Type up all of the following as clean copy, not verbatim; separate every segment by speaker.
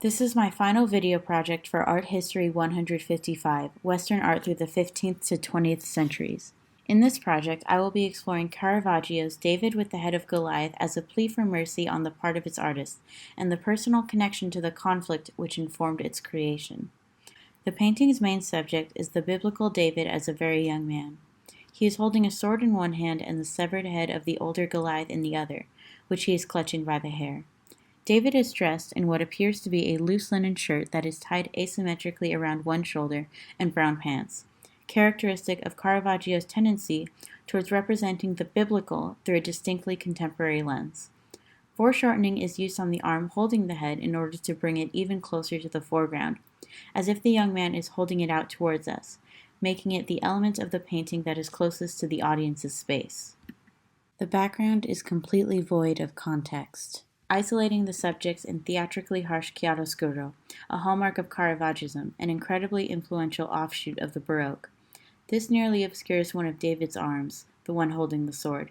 Speaker 1: This is my final video project for Art History 155, Western Art through the 15th to 20th centuries. In this project, I will be exploring Caravaggio's David with the Head of Goliath as a plea for mercy on the part of its artist, and the personal connection to the conflict which informed its creation. The painting's main subject is the biblical David as a very young man. He is holding a sword in one hand and the severed head of the older Goliath in the other, which he is clutching by the hair. David is dressed in what appears to be a loose linen shirt that is tied asymmetrically around one shoulder and brown pants, characteristic of Caravaggio's tendency towards representing the biblical through a distinctly contemporary lens. Foreshortening is used on the arm holding the head in order to bring it even closer to the foreground, as if the young man is holding it out towards us, making it the element of the painting that is closest to the audience's space. The background is completely void of context, isolating the subjects in theatrically harsh chiaroscuro, a hallmark of Caravaggism, an incredibly influential offshoot of the Baroque. This nearly obscures one of David's arms, the one holding the sword.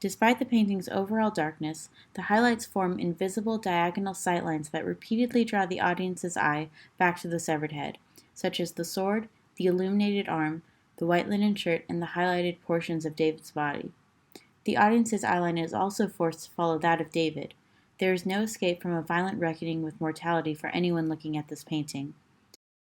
Speaker 1: Despite the painting's overall darkness, the highlights form invisible diagonal sightlines that repeatedly draw the audience's eye back to the severed head, such as the sword, the illuminated arm, the white linen shirt, and the highlighted portions of David's body. The audience's eyeline is also forced to follow that of David. There is no escape from a violent reckoning with mortality for anyone looking at this painting.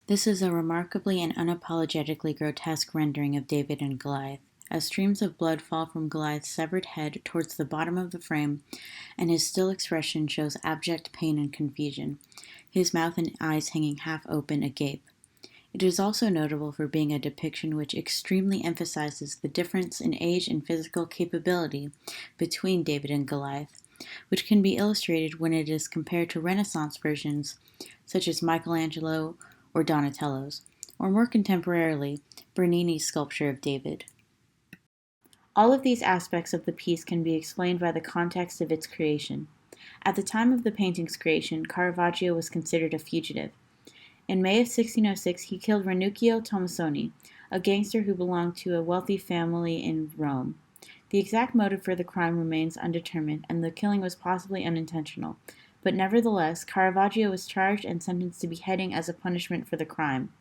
Speaker 1: This is a remarkably and unapologetically grotesque rendering of David and Goliath, as streams of blood fall from Goliath's severed head towards the bottom of the frame, and his still expression shows abject pain and confusion, his mouth and eyes hanging half open agape. It is also notable for being a depiction which extremely emphasizes the difference in age and physical capability between David and Goliath, which can be illustrated when it is compared to Renaissance versions such as Michelangelo or Donatello's, or more contemporarily, Bernini's sculpture of David. All of these aspects of the piece can be explained by the context of its creation. At the time of the painting's creation, Caravaggio was considered a fugitive. In May of 1606, he killed Rannuccio Tomassoni, a gangster who belonged to a wealthy family in Rome. The exact motive for the crime remains undetermined, and the killing was possibly unintentional, but nevertheless, Caravaggio was charged and sentenced to beheading as a punishment for the crime.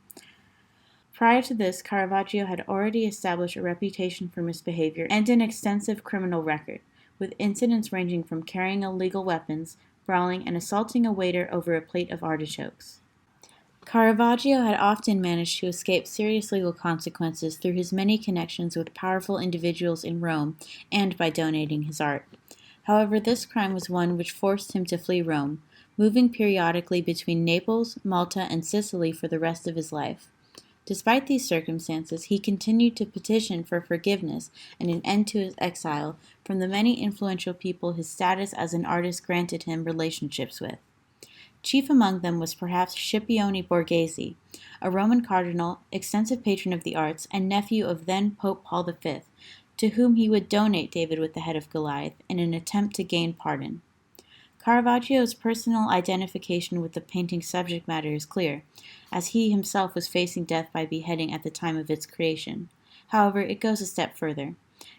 Speaker 1: Prior to this, Caravaggio had already established a reputation for misbehavior and an extensive criminal record, with incidents ranging from carrying illegal weapons, brawling, and assaulting a waiter over a plate of artichokes. Caravaggio had often managed to escape serious legal consequences through his many connections with powerful individuals in Rome and by donating his art. However, this crime was one which forced him to flee Rome, moving periodically between Naples, Malta, and Sicily for the rest of his life. Despite these circumstances, he continued to petition for forgiveness and an end to his exile from the many influential people his status as an artist granted him relationships with. Chief among them was perhaps Scipione Borghese, a Roman cardinal, extensive patron of the arts, and nephew of then Pope Paul V, to whom he would donate David with the Head of Goliath in an attempt to gain pardon. Caravaggio's personal identification with the painting's subject matter is clear, as he himself was facing death by beheading at the time of its creation. However, it goes a step further.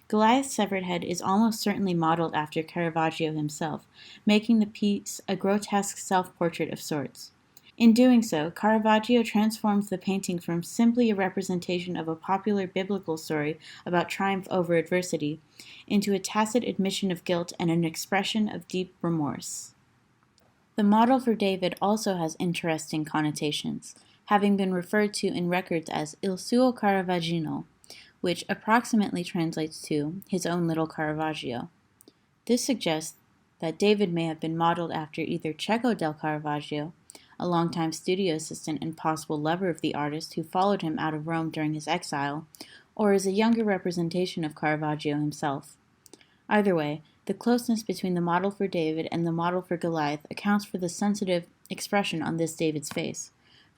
Speaker 1: Goliath's severed head is almost certainly modeled after Caravaggio himself, making the piece a grotesque self-portrait of sorts. In doing so, Caravaggio transforms the painting from simply a representation of a popular biblical story about triumph over adversity into a tacit admission of guilt and an expression of deep remorse. The model for David also has interesting connotations, having been referred to in records as il suo Caravaggino, which approximately translates to his own little Caravaggio. This suggests that David may have been modeled after either Cecco del Caravaggio, a longtime studio assistant and possible lover of the artist who followed him out of Rome during his exile, or as a younger representation of Caravaggio himself. Either way, the closeness between the model for David and the model for Goliath accounts for the sensitive expression on this David's face.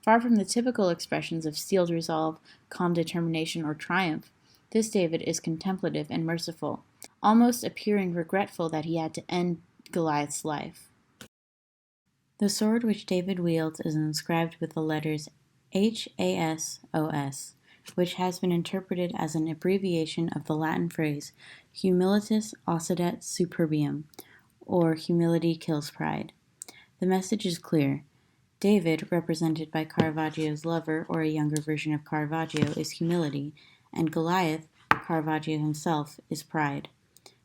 Speaker 1: Far from the typical expressions of steeled resolve, calm determination, or triumph, this David is contemplative and merciful, almost appearing regretful that he had to end Goliath's life. The sword which David wields is inscribed with the letters HASOS, which has been interpreted as an abbreviation of the Latin phrase Humilitas occidet superbium, or humility kills pride. The message is clear. David, represented by Caravaggio's lover, or a younger version of Caravaggio, is humility, and Goliath, Caravaggio himself, is pride.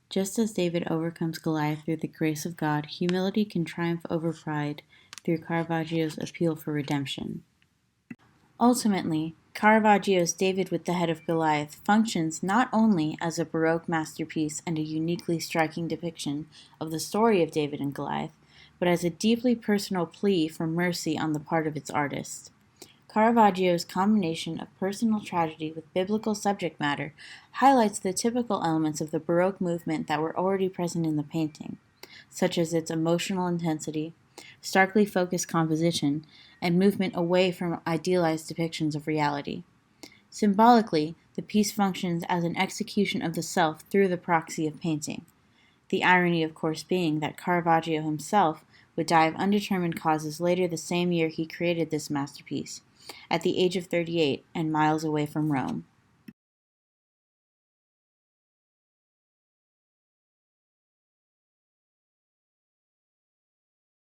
Speaker 1: Just as David overcomes Goliath through the grace of God, humility can triumph over pride through Caravaggio's appeal for redemption. Ultimately, Caravaggio's David with the Head of Goliath functions not only as a Baroque masterpiece and a uniquely striking depiction of the story of David and Goliath, but as a deeply personal plea for mercy on the part of its artist. Caravaggio's combination of personal tragedy with biblical subject matter highlights the typical elements of the Baroque movement that were already present in the painting, such as its emotional intensity, starkly focused composition, and movement away from idealized depictions of reality. Symbolically, the piece functions as an execution of the self through the proxy of painting. The irony, of course, being that Caravaggio himself would die of undetermined causes later the same year he created this masterpiece, at the age of 38 and miles away from Rome.